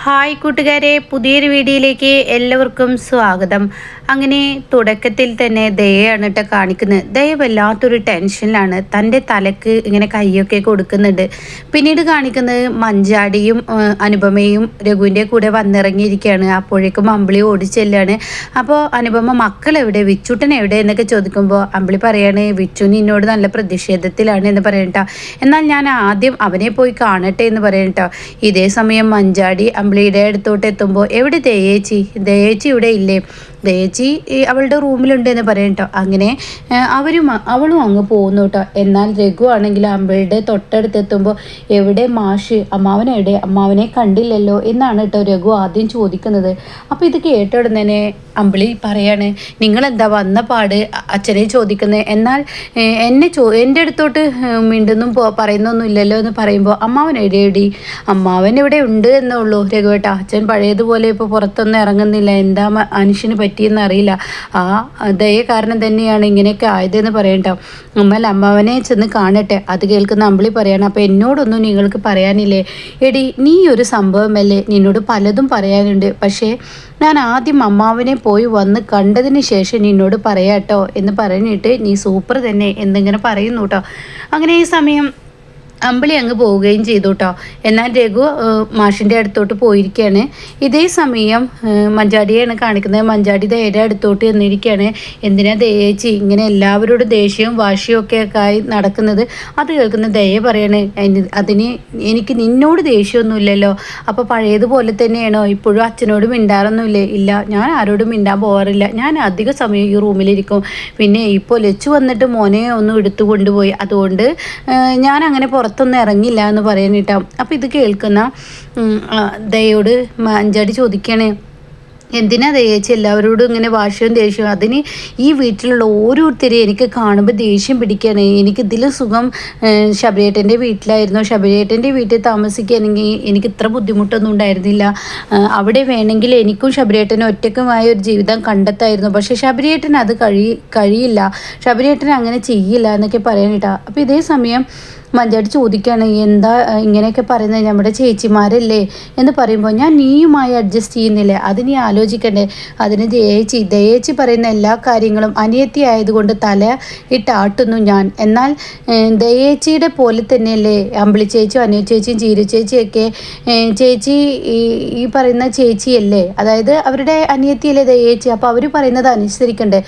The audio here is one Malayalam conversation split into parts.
ഹായ് കൂട്ടുകാരെ, പുതിയൊരു വീഡിയോയിലേക്ക് എല്ലാവർക്കും സ്വാഗതം. അങ്ങനെ തുടക്കത്തിൽ തന്നെ ദയയാണ് കേട്ടോ കാണിക്കുന്നത്. ദയ വല്ലാത്തൊരു ടെൻഷനിലാണ്. തൻ്റെ തലക്ക് ഇങ്ങനെ കൈയൊക്കെ കൊടുക്കുന്നുണ്ട്. പിന്നീട് കാണിക്കുന്നത് മഞ്ചാടിയും അനുപമയും രഘുവിൻ്റെ കൂടെ വന്നിറങ്ങിയിരിക്കുകയാണ്. അപ്പോഴേക്കും അമ്പിളി ഓടിച്ചെല്ലാണ്. അപ്പോൾ അനുപമ മക്കളെവിടെ, വിച്ചുട്ടൻ എവിടെ എന്നൊക്കെ ചോദിക്കുമ്പോൾ അമ്പിളി പറയാണ് വിച്ചു നിന്നോട് നല്ല പ്രതിഷേധത്തിലാണ് എന്ന് പറയട്ടോ. എന്നാൽ ഞാൻ ആദ്യം അവനെ പോയി കാണട്ടെ എന്ന് പറയട്ടോ. ഇതേ സമയം മഞ്ചാടി അമ്പിളിയുടെ അടുത്തോട്ട് എത്തുമ്പോൾ എവിടെ ദയേച്ചി, ദയേച്ചി ഇവിടെ ഇല്ലേ, ദയേച്ചി അവളുടെ റൂമിലുണ്ട് എന്ന് പറയും കേട്ടോ. അങ്ങനെ അവളും അങ്ങ് പോകുന്നു കേട്ടോ. എന്നാൽ രഘു ആണെങ്കിൽ അമ്പിളിയുടെ തൊട്ടടുത്തെത്തുമ്പോൾ എവിടെ മാഷ്, അമ്മാവനെവിടെ, അമ്മാവനെ കണ്ടില്ലല്ലോ എന്നാണ് കേട്ടോ രഘു ആദ്യം ചോദിക്കുന്നത്. അപ്പോൾ ഇത് കേട്ട ഉടനെ അമ്പിളി പറയാണ് നിങ്ങളെന്താ വന്ന പാട് അച്ഛനെ ചോദിക്കുന്നത്, എന്നാൽ എൻ്റെ അടുത്തോട്ട് മിണ്ടുന്നും പറയുന്നൊന്നും ഇല്ലല്ലോ എന്ന് പറയുമ്പോൾ അമ്മാവൻ എവിടെയടി, അമ്മാവൻ ഇവിടെ ഉണ്ട് എന്നുള്ളൂ രഘുവേട്ട. അച്ഛൻ പഴയതുപോലെ ഇപ്പോൾ പുറത്തൊന്നും ഇറങ്ങുന്നില്ല, എന്താ മനുഷ്യന് പറ്റിയെന്ന് അറിയില്ല, ആ ദയ കാരണം തന്നെയാണ് ഇങ്ങനെയൊക്കെ ആയതെന്ന് പറയട്ടോ. എന്നാൽ അമ്മാവനെ ചെന്ന് കാണട്ടെ. അത് കേൾക്കുന്ന അമ്പിളി പറയാണ് അപ്പോൾ എന്നോടൊന്നും നിങ്ങൾക്ക് പറയാനില്ലേ, എടി നീ ഒരു സംഭവമല്ലേ, നിന്നോട് പലതും പറയാനുണ്ട്, പക്ഷേ ഞാൻ ആദ്യം അമ്മാവനെ പോയി വന്ന് കണ്ടതിന് ശേഷം നിന്നോട് പറയാട്ടോ എന്ന് പറഞ്ഞിട്ട് നീ സൂപ്പർ തന്നെ എന്നിങ്ങനെ പറയുന്നു കേട്ടോ. അങ്ങനെ ഈ സമയം അമ്പിളി അങ്ങ് പോവുകയും ചെയ്തു കേട്ടോ. എന്നാൽ രഘു മാഷിൻ്റെ അടുത്തോട്ട് പോയിരിക്കുകയാണ്. ഇതേ സമയം മഞ്ചാടിയാണ് കാണിക്കുന്നത്. മഞ്ചാടി ദയയുടെ അടുത്തോട്ട് എന്നിരിക്കുകയാണ്. എന്തിനാ ദയേച്ചി ഇങ്ങനെ എല്ലാവരോടും ദേഷ്യവും വാശിയും ഒക്കെ ആയി നടക്കുന്നത്? അത് കേൾക്കുന്ന ദയ പറയാണ് അതിന് എനിക്ക് നിന്നോട് ദേഷ്യമൊന്നുമില്ലല്ലോ, അപ്പോൾ പഴയതുപോലെ തന്നെയാണോ, ഇപ്പോഴും അച്ഛനോട് മിണ്ടാറൊന്നുമില്ലേ? ഇല്ല, ഞാൻ ആരോടും മിണ്ടാൻ പോകാറില്ല, ഞാൻ അധിക സമയം ഈ റൂമിലിരിക്കും, പിന്നെ ഇപ്പോൾ ലച്ചു വന്നിട്ട് മോനെ ഒന്ന് എടുത്തു കൊണ്ടുപോയി, അതുകൊണ്ട് ഞാൻ അങ്ങനെ പുറത്തൊന്നും ഇറങ്ങില്ല എന്ന് പറയാനിട്ടാ. അപ്പോൾ ഇത് കേൾക്കുന്ന ദയോട് മഞ്ചാടി ചോദിക്കുകയാണ് എന്തിനാ ദയേച്ചി എല്ലാവരോടും ഇങ്ങനെ വാശിയും ദേഷ്യവും? അതിന് ഈ വീട്ടിലുള്ള ഓരോരുത്തരെയും എനിക്ക് കാണുമ്പോൾ ദേഷ്യം പിടിക്കുകയാണ്. എനിക്കിതിലും സുഖം ശബരിയേട്ടൻ്റെ വീട്ടിലായിരുന്നു. ശബരിയേട്ടൻ്റെ വീട്ടിൽ താമസിക്കുകയാണെങ്കിൽ എനിക്ക് ഇത്ര ബുദ്ധിമുട്ടൊന്നും ഉണ്ടായിരുന്നില്ല. അവിടെ വേണമെങ്കിൽ എനിക്കും ശബരിയേട്ടനും ഒറ്റക്കുമായ ഒരു ജീവിതം കണ്ടെത്തായിരുന്നു. പക്ഷേ ശബരിയേട്ടൻ അത് കഴിയില്ല, ശബരിയേട്ടൻ അങ്ങനെ ചെയ്യില്ല എന്നൊക്കെ പറയാനിട്ടാ. അപ്പോൾ ഇതേ സമയം മഞ്ചാടി ചോദിക്കുകയാണ് എന്താ ഇങ്ങനെയൊക്കെ പറയുന്നത്, നമ്മുടെ ചേച്ചിമാരല്ലേ എന്ന് പറയുമ്പോൾ ഞാൻ നീയുമായി അഡ്ജസ്റ്റ് ചെയ്യുന്നില്ലേ, അത് നീ ആലോചിക്കണ്ടേ, അതിന് ദയേച്ചി പറയുന്ന എല്ലാ കാര്യങ്ങളും അനിയത്തി ആയതുകൊണ്ട് തല ഇട്ടാട്ടുന്നു ഞാൻ. എന്നാൽ ദയേച്ചിയുടെ പോലെ തന്നെയല്ലേ അമ്പിളി ചേച്ചിയും അനു ചേച്ചിയും ചീരു ചേച്ചിയൊക്കെ, ചേച്ചി ഈ പറയുന്ന ചേച്ചിയല്ലേ, അതായത് അവരുടെ അനിയത്തിയല്ലേ ദയേച്ചി, അപ്പോൾ അവർ പറയുന്നത് അനുസരിക്കണ്ടേ.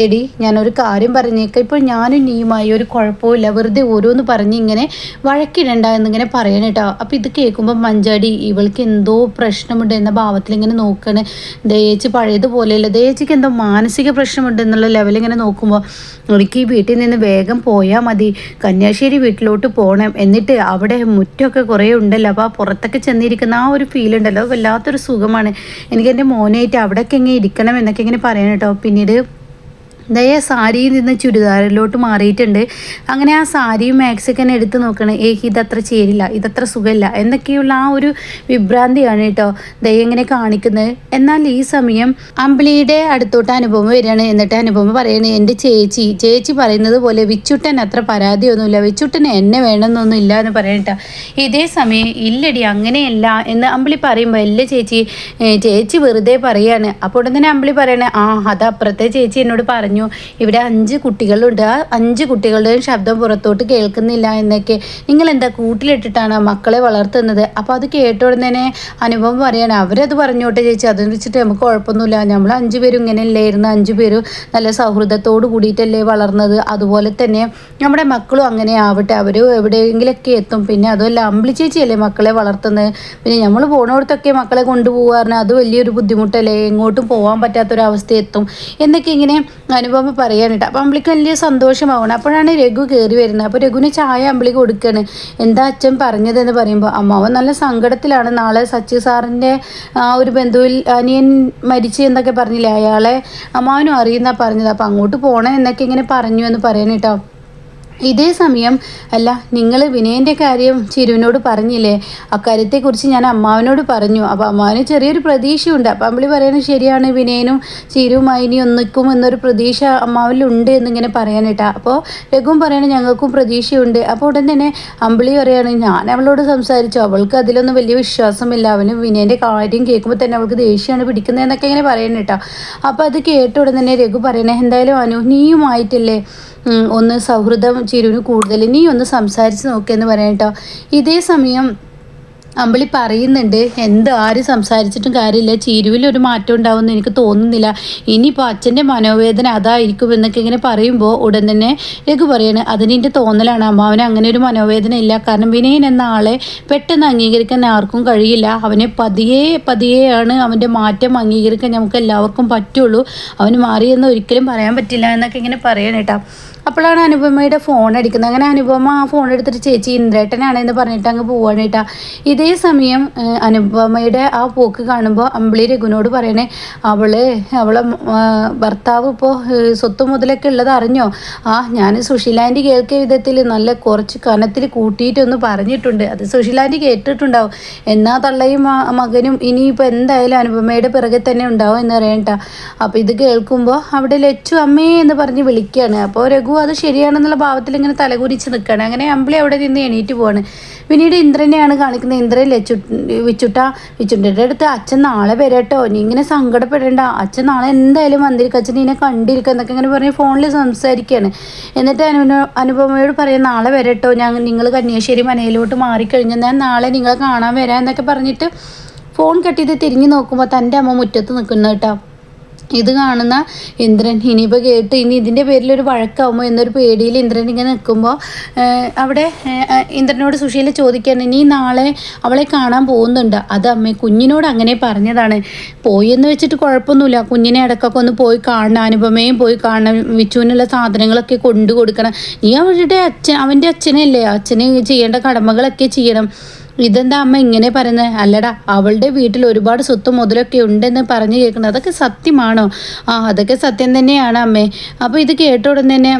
എടി ഞാനൊരു കാര്യം പറഞ്ഞേക്കാം, ഇപ്പോൾ ഞാനും നീയുമായി ഒരു കുഴപ്പമില്ല, വെറുതെ ഓരോന്ന് പറഞ്ഞ് ഇങ്ങനെ വഴക്കിടണ്ട എന്നിങ്ങനെ പറയണം കേട്ടോ. അപ്പോൾ ഇത് കേൾക്കുമ്പോൾ മഞ്ചാടി ഇവൾക്ക് എന്തോ പ്രശ്നമുണ്ട് എന്ന ഭാവത്തിൽ ഇങ്ങനെ നോക്കണേ. ദയേച്ചി പഴയതുപോലെയല്ല, ദയേച്ചിക്ക് എന്തോ മാനസിക പ്രശ്നമുണ്ട് എന്നുള്ള ലെവലിൽ ഇങ്ങനെ നോക്കുമ്പോൾ എനിക്ക് ഈ വീട്ടിൽ നിന്ന് വേഗം പോയാൽ മതി, കന്യാശ്ശേരി വീട്ടിലോട്ട് പോകണം, എന്നിട്ട് അവിടെ മുറ്റമൊക്കെ കുറേ ഉണ്ടല്ലോ, അപ്പോൾ ആ പുറത്തൊക്കെ ചെന്നിരിക്കുന്ന ആ ഒരു ഫീൽ ഉണ്ടല്ലോ, വല്ലാത്തൊരു സുഖമാണ് എനിക്ക്, എൻ്റെ മോനായിട്ട് അവിടെയൊക്കെ ഇങ്ങനെ ഇരിക്കണം എന്നൊക്കെ ഇങ്ങനെ പറയണം കേട്ടോ. പിന്നീട് ദയ സാരിയിൽ നിന്ന് ചുരിദാറിലോട്ട് മാറിയിട്ടുണ്ട്. അങ്ങനെ ആ സാരിയും മാക്സൊക്കെ എടുത്ത് നോക്കണം, ഇതത്ര ചേരില്ല, ഇതത്ര സുഖമില്ല എന്നൊക്കെയുള്ള ആ ഒരു വിഭ്രാന്തിയാണ് കേട്ടോ ദയ ഇങ്ങനെ കാണിക്കുന്നത്. എന്നാൽ ഈ സമയം അമ്പിളിയുടെ അടുത്തോട്ട് അനുപമ വരികയാണ്. എന്നിട്ട് അനുപമ പറയണേ എൻ്റെ ചേച്ചി പറയുന്നത് പോലെ വിച്ചുട്ടൻ അത്ര പരാതിയൊന്നുമില്ല, വിച്ചുട്ടൻ എന്നെ വേണമെന്നൊന്നും ഇല്ല എന്ന് പറയട്ടോ. ഇതേ സമയം ഇല്ലടി അങ്ങനെയല്ല എന്ന് അമ്പിളി പറയുമ്പോൾ അല്ലേ ചേച്ചി വെറുതെ പറയാണ്. അപ്പോൾ ഉടനെ അമ്പിളി പറയണേ അത് അപ്പുറത്തെ ചേച്ചി എന്നോട് പറഞ്ഞു, ഇവിടെ 5 കുട്ടികളുണ്ട്, ആ 5 കുട്ടികളുടെയും ശബ്ദം പുറത്തോട്ട് കേൾക്കുന്നില്ല എന്നൊക്കെ, നിങ്ങൾ എന്താ കൂട്ടിലിട്ടിട്ടാണ് മക്കളെ വളർത്തുന്നത്? അപ്പോൾ അത് കേട്ട ഉടനെ തന്നെ അനുഭവം പറയാണ് അവരത് പറഞ്ഞോട്ടെ ചേച്ചി, അതെന്ന് വെച്ചിട്ട് നമുക്ക് കുഴപ്പമൊന്നുമില്ല, നമ്മൾ 5 പേരും ഇങ്ങനെയല്ലായിരുന്നു, 5 പേരും നല്ല സൗഹൃദത്തോട് കൂടിയിട്ടല്ലേ വളർന്നത്, അതുപോലെ തന്നെ നമ്മുടെ മക്കളും അങ്ങനെ ആവട്ടെ, അവർ എവിടെയെങ്കിലൊക്കെ എത്തും. പിന്നെ അതുമല്ല അമ്പിളി ചേച്ചിയല്ലേ മക്കളെ വളർത്തുന്നത്, പിന്നെ നമ്മൾ പോണോടത്തൊക്കെ മക്കളെ കൊണ്ടുപോകാറുണ്ട്, അത് വലിയൊരു ബുദ്ധിമുട്ടല്ലേ, എങ്ങോട്ടും പോകാൻ പറ്റാത്തൊരവസ്ഥ എത്തും എന്നൊക്കെ ഇങ്ങനെ അനുപമ പറയാനിട്ട്. അപ്പം അമ്പിളിക്ക് വലിയ സന്തോഷമാവണം. അപ്പോഴാണ് രഘു കയറി വരുന്നത്. അപ്പോൾ രഘുവിന് ചായ അമ്പിളി കൊടുക്കുകയാണ്. എന്താ അച്ഛൻ പറഞ്ഞതെന്ന് പറയുമ്പോൾ അമ്മാവൻ നല്ല സങ്കടത്തിലാണ്, നാളെ സച്ചി സാറിൻ്റെ ആ ഒരു ബന്ധുവിൽ അനിയൻ മരിച്ചു എന്നൊക്കെ പറഞ്ഞില്ലേ, അയാളെ അമ്മാവനും അറിയുന്ന പറഞ്ഞത്, അപ്പോൾ അങ്ങോട്ട് പോകണം എന്നൊക്കെ ഇങ്ങനെ പറഞ്ഞു എന്ന് പറയാനിട്ടോ. ഇതേ സമയം അല്ല നിങ്ങൾ വിനയൻ്റെ കാര്യം ചിരുവിനോട് പറഞ്ഞില്ലേ, അക്കാര്യത്തെക്കുറിച്ച് ഞാൻ അമ്മാവനോട് പറഞ്ഞു. അപ്പോൾ അമ്മാവന് ചെറിയൊരു പ്രതീക്ഷയുണ്ട്. അപ്പോൾ അമ്പിളി പറയുന്നത് ശരിയാണ്, വിനയനും ചിരുവുമായി ഇനി ഒന്നിക്കും എന്നൊരു പ്രതീക്ഷ അമ്മാവനിലുണ്ട് എന്നിങ്ങനെ പറയാനിട്ടാ. അപ്പോൾ രഘുവും പറയണ ഞങ്ങൾക്കും പ്രതീക്ഷയുണ്ട്. അപ്പോൾ ഉടൻ തന്നെ അമ്പിളി പറയാണ് ഞാൻ അവളോട് സംസാരിച്ചു, അവൾക്ക് അതിലൊന്നും വലിയ വിശ്വാസമില്ല, അവന് വിനയൻ്റെ കാര്യം കേൾക്കുമ്പോൾ തന്നെ അവൾക്ക് ദേഷ്യമാണ് പിടിക്കുന്നതെന്നൊക്കെ ഇങ്ങനെ പറയാനിട്ടാ. അപ്പോൾ അത് കേട്ട ഉടൻ തന്നെ രഘു പറയണേ എന്തായാലും അനു നീയുമായിട്ടില്ലേ ഒന്ന് സൗഹൃദം ചിരുവിന് കൂടുതൽ, നീ ഒന്ന് സംസാരിച്ച് നോക്കിയെന്ന് പറയാം കേട്ടോ. ഇതേ സമയം അമ്പിളി പറയുന്നുണ്ട് ആര് സംസാരിച്ചിട്ടും കാര്യമില്ല, ചിരുവിലൊരു മാറ്റം ഉണ്ടാവുമെന്ന് എനിക്ക് തോന്നുന്നില്ല, ഇനിയിപ്പോൾ അച്ഛൻ്റെ മനോവേദന അതായിരിക്കും എന്നൊക്കെ ഇങ്ങനെ പറയുമ്പോൾ ഉടൻ തന്നെ രഘു പറയാണ് അതിൻ്റെ തോന്നലാണ് അമ്മാവന് അങ്ങനെ ഒരു മനോവേദന ഇല്ല, കാരണം വിനയൻ എന്ന ആളെ പെട്ടെന്ന് അംഗീകരിക്കാൻ ആർക്കും കഴിയില്ല, അവനെ പതിയെയാണ് അവൻ്റെ മാറ്റം അംഗീകരിക്കാൻ നമുക്ക് എല്ലാവർക്കും പറ്റുള്ളൂ, അവന് മാറിയെന്ന് ഒരിക്കലും പറയാൻ പറ്റില്ല എന്നൊക്കെ ഇങ്ങനെ പറയണം കേട്ടോ. അപ്പോഴാണ് അനുപമയുടെ ഫോൺ അടിക്കുന്നത്. അങ്ങനെ അനുപമ ആ ഫോൺ എടുത്തിട്ട് ചേച്ചി ഇന്ദ്രേട്ടനാണെന്ന് പറഞ്ഞിട്ട് അങ്ങ് പോവാണ് കേട്ടോ. ഇതേ സമയം അനുപമയുടെ ആ പോക്ക് കാണുമ്പോൾ അമ്പിളി രഘുവിനോട് പറയണേ അവളെ ഭർത്താവ് ഇപ്പോൾ സ്വത്ത് മുതലൊക്കെ ഉള്ളത് അറിഞ്ഞോ, ഞാൻ സുശീലാൻ്റി കേൾക്കിയ വിധത്തിൽ നല്ല കുറച്ച് കനത്തിൽ കൂട്ടിയിട്ടൊന്ന് പറഞ്ഞിട്ടുണ്ട്, അത് സുശീലാൻ്റി കേട്ടിട്ടുണ്ടാവും, എന്നാ തള്ളയും മകനും ഇനിയിപ്പോൾ എന്തായാലും അനുപമയുടെ പിറകെ തന്നെ ഉണ്ടാവും എന്ന് പറയണ്ട. അപ്പോൾ ഇത് കേൾക്കുമ്പോൾ അവിടെ ലച്ചു അമ്മേ എന്ന് പറഞ്ഞ് വിളിക്കുകയാണ്. അപ്പോൾ രഘു അത് ശരിയാണെന്നുള്ള ഭാവത്തിൽ ഇങ്ങനെ തലകുനിച്ച് നിൽക്കുകയാണ്. അങ്ങനെ അമ്പിളി അവിടെ നിന്ന് എണീറ്റ് പോവാണ്. പിന്നീട് ഇന്ദ്രനെയാണ് കാണിക്കുന്നത്. ഇന്ദ്രൻ വിച്ചുൻ്റെ അടുത്ത് അച്ഛൻ നാളെ വരട്ടോ, നീ ഇങ്ങനെ സങ്കടപ്പെടേണ്ട, അച്ഛൻ നാളെ എന്തായാലും വന്നിരിക്കും, അച്ഛൻ നിന്നെ കണ്ടിരിക്കുക എന്നൊക്കെ ഇങ്ങനെ പറഞ്ഞ് ഫോണിൽ സംസാരിക്കുകയാണ്. എന്നിട്ട് അനുപമയോട് പറയാം നാളെ വരട്ടോ, നിങ്ങൾ കന്യാശ്ശേരി മനയിലോട്ട് മാറിക്കഴിഞ്ഞാൽ ഞാൻ നാളെ നിങ്ങളെ കാണാൻ വരാം എന്നൊക്കെ പറഞ്ഞിട്ട് ഫോൺ കട്ട് ചെയ്ത് തിരിഞ്ഞ് നോക്കുമ്പോൾ തൻ്റെ അമ്മ മുറ്റത്ത് നിൽക്കുന്നു കേട്ടോ. ഇത് കാണുന്ന ഇന്ദ്രൻ ഇനിയിപ്പോൾ കേട്ട് ഇനി ഇതിൻ്റെ പേരിലൊരു വഴക്കാവുമോ എന്നൊരു പേടിയിൽ ഇന്ദ്രൻ ഇങ്ങനെ നിൽക്കുമ്പോൾ അവിടെ ഇന്ദ്രനോട് സുശീല ചോദിക്കുകയാണ് നീ നാളെ അവളെ കാണാൻ പോകുന്നുണ്ട്. അത് അമ്മേ കുഞ്ഞിനോട് അങ്ങനെ പറഞ്ഞതാണ്, പോയെന്ന് വെച്ചിട്ട് കുഴപ്പമൊന്നുമില്ല, കുഞ്ഞിനെ ഇടയ്ക്കൊക്കെ ഒന്ന് പോയി കാണണം, അനുപമയും പോയി കാണണം, വിച്ചുവിനുള്ള സാധനങ്ങളൊക്കെ കൊണ്ടു കൊടുക്കണം, നീ അവൻ്റെ അച്ഛനല്ലേ, അച്ഛന് ചെയ്യേണ്ട കടമകളൊക്കെ ചെയ്യണം. ഇതെന്താ അമ്മ ഇങ്ങനെ പറയുന്നത്, അല്ലടാ അവളുടെ വീട്ടിൽ ഒരുപാട് സ്വത്ത് മുതലൊക്കെ ഉണ്ടെന്ന് പറഞ്ഞു കേൾക്കുന്നത്, അതൊക്കെ സത്യമാണോ? അതൊക്കെ സത്യം തന്നെയാണ് അമ്മേ. അപ്പോൾ ഇത് കേട്ട ഉടൻ തന്നെ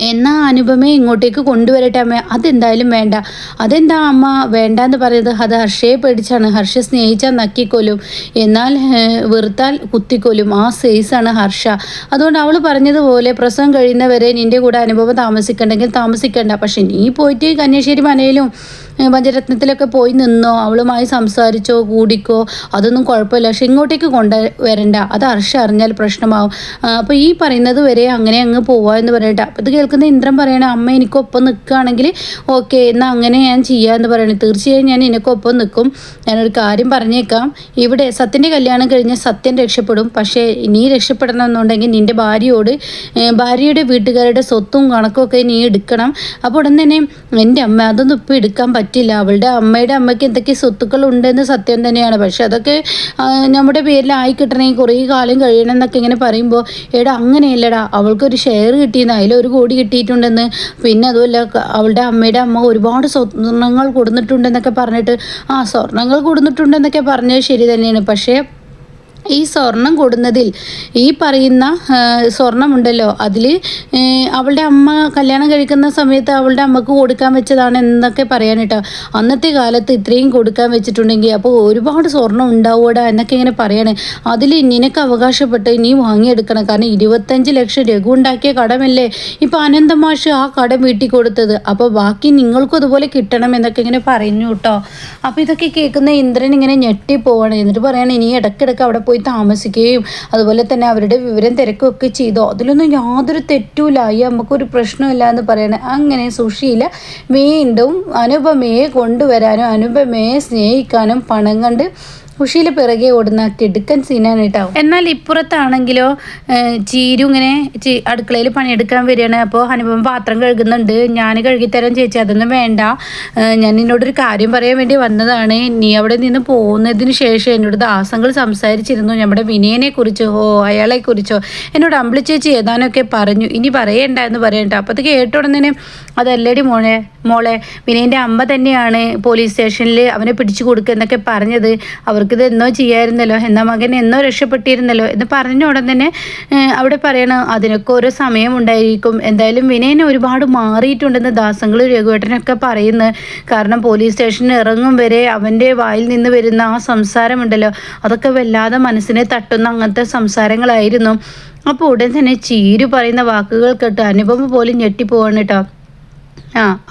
എന്നാ അനുപമയെ ഇങ്ങോട്ടേക്ക് കൊണ്ടുവരട്ടെ അമ്മ. അതെന്തായാലും വേണ്ട. അതെന്താ അമ്മ വേണ്ടാന്ന് പറയുന്നത്? അത് ഹർഷയെ പേടിച്ചാണ്, ഹർഷ സ്നേഹിച്ചാൽ നക്കിക്കൊല്ലും, എന്നാൽ വെറുത്താൽ കുത്തിക്കൊല്ലും, ആ സൈസാണ് ഹർഷ. അതുകൊണ്ട് അവൾ പറഞ്ഞതുപോലെ പ്രസവം കഴിയുന്നവരെ നിൻ്റെ കൂടെ അനുഭവം താമസിക്കണ്ടെങ്കിൽ താമസിക്കണ്ട, പക്ഷെ നീ പോയിട്ട് കന്യാശ്ശേരി മനയിലും പഞ്ചരത്നത്തിലൊക്കെ പോയി നിന്നോ, അവളുമായി സംസാരിച്ചോ കൂടിക്കോ, അതൊന്നും കുഴപ്പമില്ല, പക്ഷെ ഇങ്ങോട്ടേക്ക് കൊണ്ടുവരണ്ട, അത് ഹർഷ അറിഞ്ഞാൽ പ്രശ്നമാവും. അപ്പോൾ ഈ പറയുന്നത് വരെ അങ്ങനെ അങ്ങ് പോവാ എന്ന് പറയട്ടെ. അപ്പോൾ ഇത് കേൾക്കുന്ന ഇന്ദ്രൻ പറയണേ അമ്മ എനിക്കൊപ്പം നിൽക്കുകയാണെങ്കിൽ ഓക്കെ എന്നാൽ അങ്ങനെ ഞാൻ ചെയ്യാമെന്ന് പറയണേ. തീർച്ചയായും ഞാൻ എനിക്കൊപ്പം നിൽക്കും. ഞാനൊരു കാര്യം പറഞ്ഞേക്കാം, ഇവിടെ സത്യൻ്റെ കല്യാണം കഴിഞ്ഞാൽ സത്യൻ രക്ഷപ്പെടും, പക്ഷേ നീ രക്ഷപ്പെടണമെന്നുണ്ടെങ്കിൽ നിൻ്റെ ഭാര്യയുടെ വീട്ടുകാരുടെ സ്വത്തും കണക്കുമൊക്കെ നീ എടുക്കണം. അപ്പോൾ ഉടൻ തന്നെ എൻ്റെ അമ്മ അതൊന്നും ഇപ്പോൾ എടുക്കാൻ പറ്റില്ല, അവളുടെ അമ്മയ്ക്ക് എന്തൊക്കെ സ്വത്തുക്കൾ ഉണ്ടെന്ന് സത്യം തന്നെയാണ്, പക്ഷെ അതൊക്കെ നമ്മുടെ പേരിലായി കിട്ടണമെങ്കിൽ കുറേ കാലം കഴിയണം എന്നൊക്കെ ഇങ്ങനെ പറയുമ്പോൾ എടാ അങ്ങനെയല്ലടാ, അവൾക്കൊരു ഷെയർ കിട്ടിയെന്ന്, അതിൽ 1 കോടി കിട്ടിയിട്ടുണ്ടെന്ന്, പിന്നെ അതുമല്ല അവളുടെ അമ്മയുടെ അമ്മ ഒരുപാട് സ്വർണ്ണങ്ങൾ കൊടുത്തിട്ടുണ്ടെന്നൊക്കെ പറഞ്ഞിട്ട് സ്വർണ്ണങ്ങൾ കൊടുത്തിട്ടുണ്ടെന്നൊക്കെ പറഞ്ഞത് ശരി തന്നെയാണ്, പക്ഷേ ഈ സ്വർണം കൊടുന്നതിൽ ഈ പറയുന്ന സ്വർണമുണ്ടല്ലോ അതിൽ അവളുടെ അമ്മ കല്യാണം കഴിക്കുന്ന സമയത്ത് അവളുടെ അമ്മക്ക് കൊടുക്കാൻ വെച്ചതാണ് എന്നൊക്കെ പറയാനിട്ടോ. അന്നത്തെ കാലത്ത് ഇത്രയും കൊടുക്കാൻ വെച്ചിട്ടുണ്ടെങ്കിൽ അപ്പോൾ ഒരുപാട് സ്വർണം ഉണ്ടാവൂടാ എന്നൊക്കെ ഇങ്ങനെ പറയാണ്. അതിൽ നിനക്ക് അവകാശപ്പെട്ട് നീ വാങ്ങിയെടുക്കണം, കാരണം 25 ലക്ഷം രഘു ഉണ്ടാക്കിയ കടമല്ലേ ഇപ്പോൾ അനന്തമാഷ് ആ കടം വീട്ടി കൊടുത്തത്, അപ്പോൾ ബാക്കി നിങ്ങൾക്കും അതുപോലെ കിട്ടണം എന്നൊക്കെ ഇങ്ങനെ പറഞ്ഞു കേട്ടോ. അപ്പോൾ ഇതൊക്കെ കേൾക്കുന്ന ഇന്ദ്രൻ ഇങ്ങനെ ഞെട്ടിപ്പോവാണ്. എന്നിട്ട് പറയാണ് ഇനി ഇടയ്ക്കിടയ്ക്ക് അവിടെ പോയി താമസിക്കുകയും അതുപോലെ തന്നെ അവരുടെ വിവരം തിരക്കുകയൊക്കെ ചെയ്തോ, അതിലൊന്നും യാതൊരു തെറ്റുമില്ല, ഈ നമുക്കൊരു പ്രശ്നമില്ല എന്ന് പറയണേ. അങ്ങനെ സുശീല വീണ്ടും അനുപമയെ കൊണ്ടുവരാനും അനുപമയെ സ്നേഹിക്കാനും പണം കണ്ട് ഉഷീല പിറകെ ഓടുന്ന കിടുക്കൻ സീനാണ് കേട്ടോ. എന്നാൽ ഇപ്പുറത്താണെങ്കിലോ ചീരു ഇങ്ങനെ അടുക്കളയിൽ പണിയെടുക്കാൻ വരികയാണ്. അപ്പോൾ അനുപമ പാത്രം കഴുകുന്നുണ്ട്. ഞാൻ കഴുകിത്തരാൻ ചേച്ചി, അതൊന്നും വേണ്ട, ഞാൻ നിന്നോടൊരു കാര്യം പറയാൻ വേണ്ടി വന്നതാണ്. നീ അവിടെ നിന്ന് പോകുന്നതിന് ശേഷം എന്നോട് ദാസങ്ങൾ സംസാരിച്ചിരുന്നു നമ്മുടെ വിനയനെ കുറിച്ചോ അയാളെ കുറിച്ചോ, എന്നോട് അമ്പിളി ചേച്ചി ഏതാനൊക്കെ പറഞ്ഞു, ഇനി പറയണ്ട എന്ന് പറയണ്ട. അപ്പോൾ അത് കേട്ടോടനെ അതല്ലടി മോളെ വിനയൻ്റെ അമ്മ തന്നെയാണ് പോലീസ് സ്റ്റേഷനിൽ അവനെ പിടിച്ചു കൊടുക്കുക എന്നൊക്കെ പറഞ്ഞത്, അവർ അവർക്കിത് എന്നോ ചെയ്യായിരുന്നല്ലോ, എന്നാൽ മകൻ എന്നോ രക്ഷപ്പെട്ടിരുന്നല്ലോ എന്ന് പറഞ്ഞ ഉടൻ തന്നെ അവിടെ പറയണം അതിനൊക്കെ ഓരോ സമയമുണ്ടായിരിക്കും. എന്തായാലും വിനയനെ ഒരുപാട് മാറിയിട്ടുണ്ടെന്ന് ദാസങ്ങളും രഘുവേട്ടനൊക്കെ പറയുന്നു. കാരണം പോലീസ് സ്റ്റേഷനിൽ ഇറങ്ങും വരെ അവൻ്റെ വായിൽ നിന്ന് വരുന്ന ആ സംസാരമുണ്ടല്ലോ, അതൊക്കെ വല്ലാതെ മനസ്സിനെ തട്ടുന്ന അങ്ങനത്തെ സംസാരങ്ങളായിരുന്നു. അപ്പോൾ ഉടൻ തന്നെ ചീരു പറയുന്ന വാക്കുകൾ കേട്ട് അനുപമ പോലും ഞെട്ടിപ്പോവാണ് കേട്ടോ.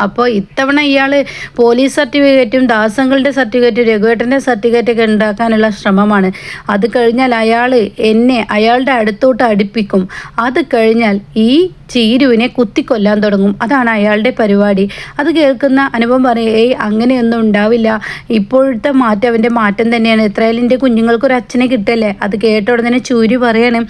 അപ്പോൾ ഇത്തവണ ഇയാൾ പോലീസ് സർട്ടിഫിക്കറ്റും ദാസങ്ങളുടെ സർട്ടിഫിക്കറ്റും രഘുവേട്ടൻ്റെ സർട്ടിഫിക്കറ്റൊക്കെ ഉണ്ടാക്കാനുള്ള ശ്രമമാണ്. അത് കഴിഞ്ഞാൽ അയാൾ എന്നെ അയാളുടെ അടുത്തോട്ട് അടുപ്പിക്കും. അത് കഴിഞ്ഞാൽ ഈ ചീരുവിനെ കുത്തിക്കൊല്ലാൻ തുടങ്ങും. അതാണ് അയാളുടെ പരിപാടി. അത് കേൾക്കുന്ന അനുപം പറയും, അങ്ങനെയൊന്നും ഉണ്ടാവില്ല, ഇപ്പോഴത്തെ മാറ്റം അവൻ്റെ മാറ്റം തന്നെയാണ്. എത്രയായാലും എൻ്റെ കുഞ്ഞുങ്ങൾക്കൊരു അച്ഛനെ കിട്ടല്ലേ. അത് കേട്ട ഉടനെ ചൂരി പറയാണ്,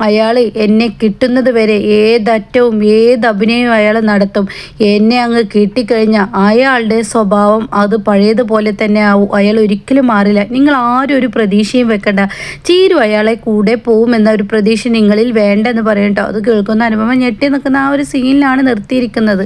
അയാൾ എന്നെ കിട്ടുന്നത് വരെ ഏതറ്റവും ഏത് അഭിനയവും അയാൾ നടത്തും. എന്നെ അങ്ങ് കിട്ടിക്കഴിഞ്ഞാൽ അയാളുടെ സ്വഭാവം അത് പഴയതുപോലെ തന്നെ ആവും. അയാൾ ഒരിക്കലും മാറില്ല. നിങ്ങൾ ആരും ഒരു പ്രതീക്ഷയും വെക്കണ്ട. ചീരു അയാളെ കൂടെ പോകുമെന്ന ഒരു പ്രതീക്ഷ നിങ്ങളിൽ വേണ്ടെന്ന് പറയട്ടോ. അത് കേൾക്കുന്ന അനുപമ ഞെട്ടി നിൽക്കുന്ന ആ ഒരു സീനിലാണ് നിർത്തിയിരിക്കുന്നത്.